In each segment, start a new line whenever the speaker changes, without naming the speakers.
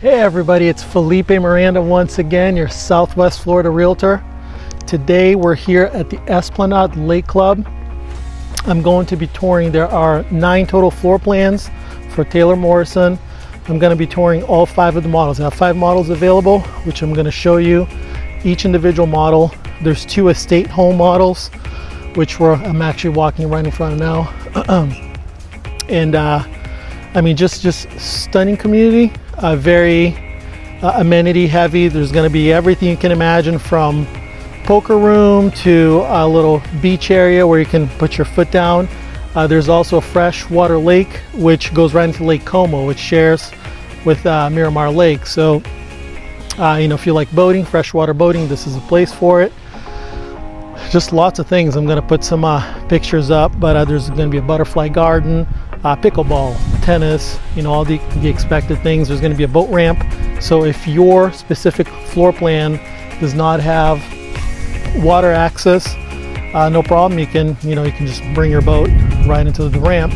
Hey everybody, it's Felipe Miranda once again, your Southwest Florida Realtor. Today we're here at the Esplanade Lake Club. I'm going to be touring, there are 9 total floor plans for Taylor Morrison. I'm going to be touring all 5 of the models. I have 5 models available, which I'm going to show you each individual model. There's 2 estate home models, which I'm actually walking right in front of now. And I mean, just stunning community. Very amenity heavy. There's going to be everything you can imagine, from poker room to a little beach area where you can put your foot down. There's also a freshwater lake which goes right into Lake Como, which shares with Miramar Lake. So you know, if you like boating, freshwater boating, this is a place for it. Just lots of things. I'm going to put some pictures up, but there's going to be a butterfly garden, pickleball, tennis, you know, all the expected things. There's going to be a boat ramp. So if your specific floor plan does not have water access, no problem. You can just bring your boat right into the ramp.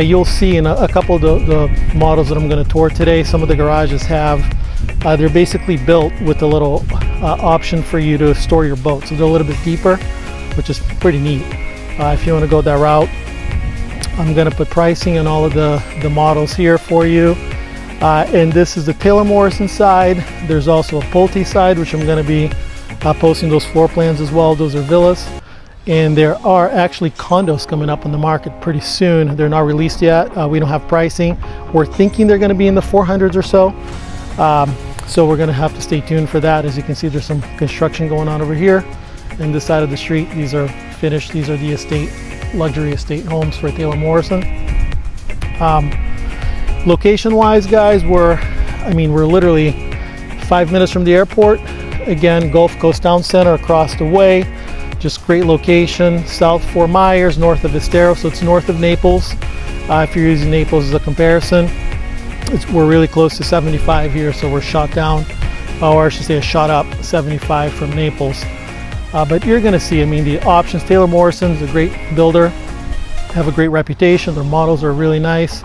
You'll see in a couple of the models that I'm going to tour today, some of the garages have, they're basically built with a little option for you to store your boat. So they're a little bit deeper, which is pretty neat. If you want to go that route, I'm going to put pricing on all of the models here for you. And this is the Taylor Morrison side. There's also a Pulte side, which I'm going to be posting those floor plans as well. Those are villas. And there are actually condos coming up on the market pretty soon. They're not released yet. We don't have pricing. We're thinking they're going to be in the 400s or so. So we're going to have to stay tuned for that. As you can see, there's some construction going on over here. And this side of the street, these are finished. These are the luxury estate homes for Taylor Morrison. Location wise, guys, we're literally 5 minutes from the airport. Again, Gulf Coast Town Center across the way. Just great location. South Fort Myers, north of Estero, so it's north of Naples. If you're using Naples as a comparison, we're really close to 75 here, so we're shot down, or I should say a shot up 75 from Naples. But you're going to see, I mean, the options. Taylor Morrison's a great builder, have a great reputation. Their models are really nice.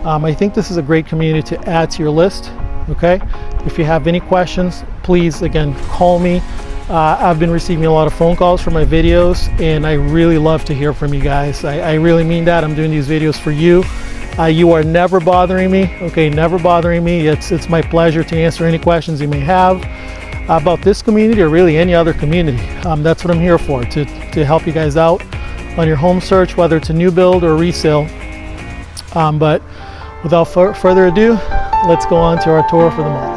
I think this is a great community to add to your list. Okay, if you have any questions, please, again, call me. I've been receiving a lot of phone calls for my videos, and I really love to hear from you guys. I really mean that. I'm doing these videos for you. You are never bothering me. Okay, never bothering me. It's my pleasure to answer any questions you may have about this community or really any other community. That's what I'm here for, to help you guys out on your home search, whether it's a new build or resale. But without further ado, let's go on to our tour for the models.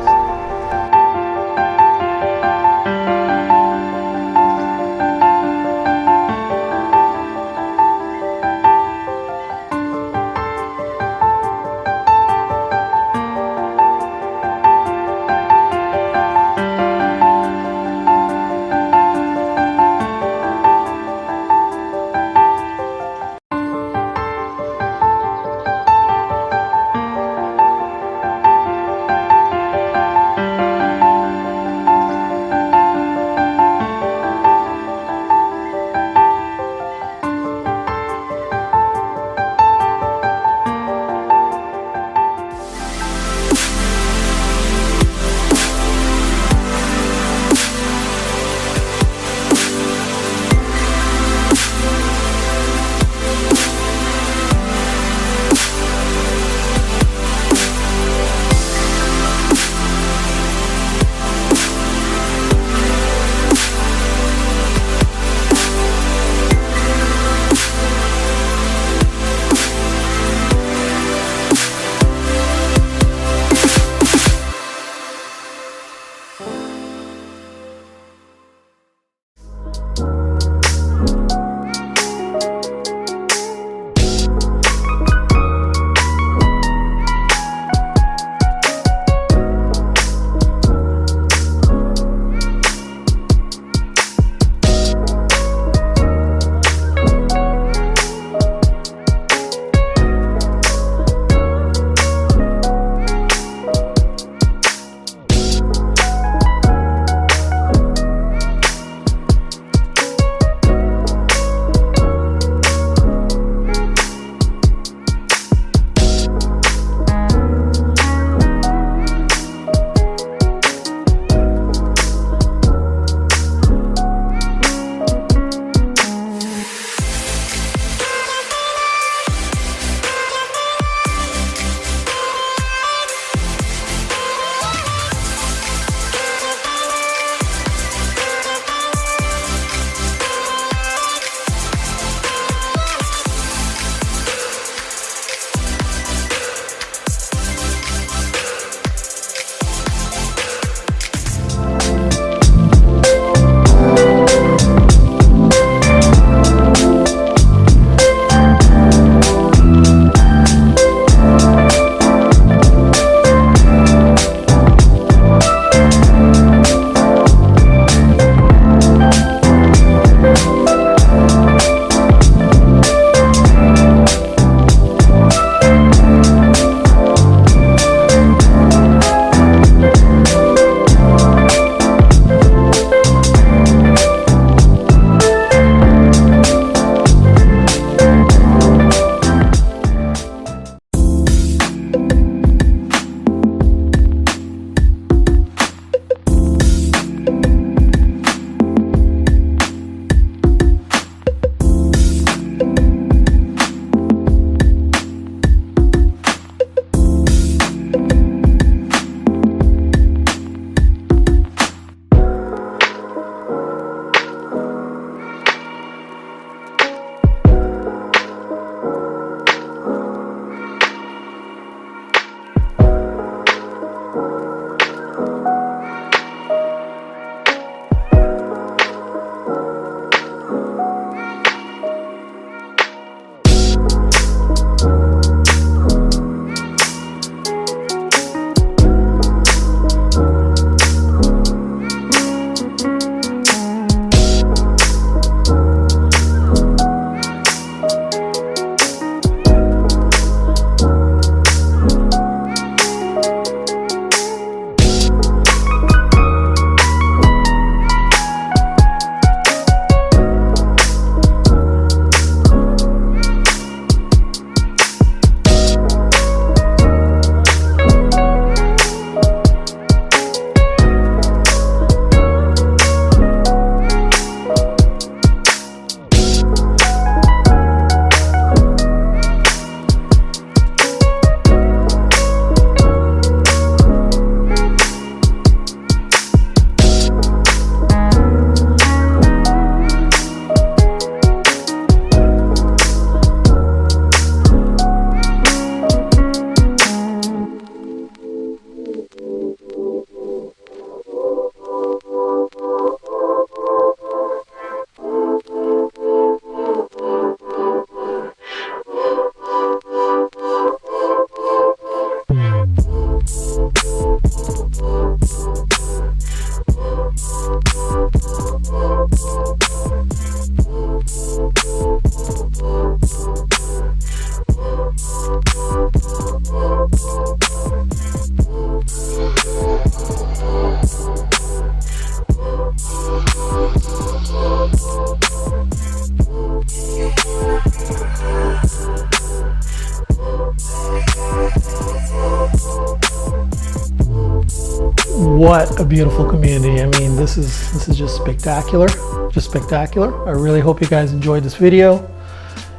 What a beautiful community. I mean, this is just spectacular, just spectacular. I really hope you guys enjoyed this video.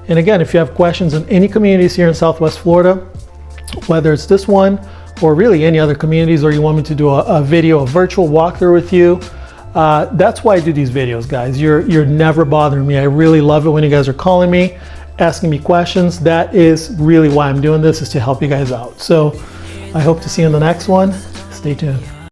And again, if you have questions on any communities here in Southwest Florida, whether it's this one or really any other communities, or you want me to do a video, a virtual walkthrough with you, that's why I do these videos, guys. You're never bothering me. I really love it when you guys are calling me, asking me questions. That is really why I'm doing this, is to help you guys out. So I hope to see you in the next one. Stay tuned.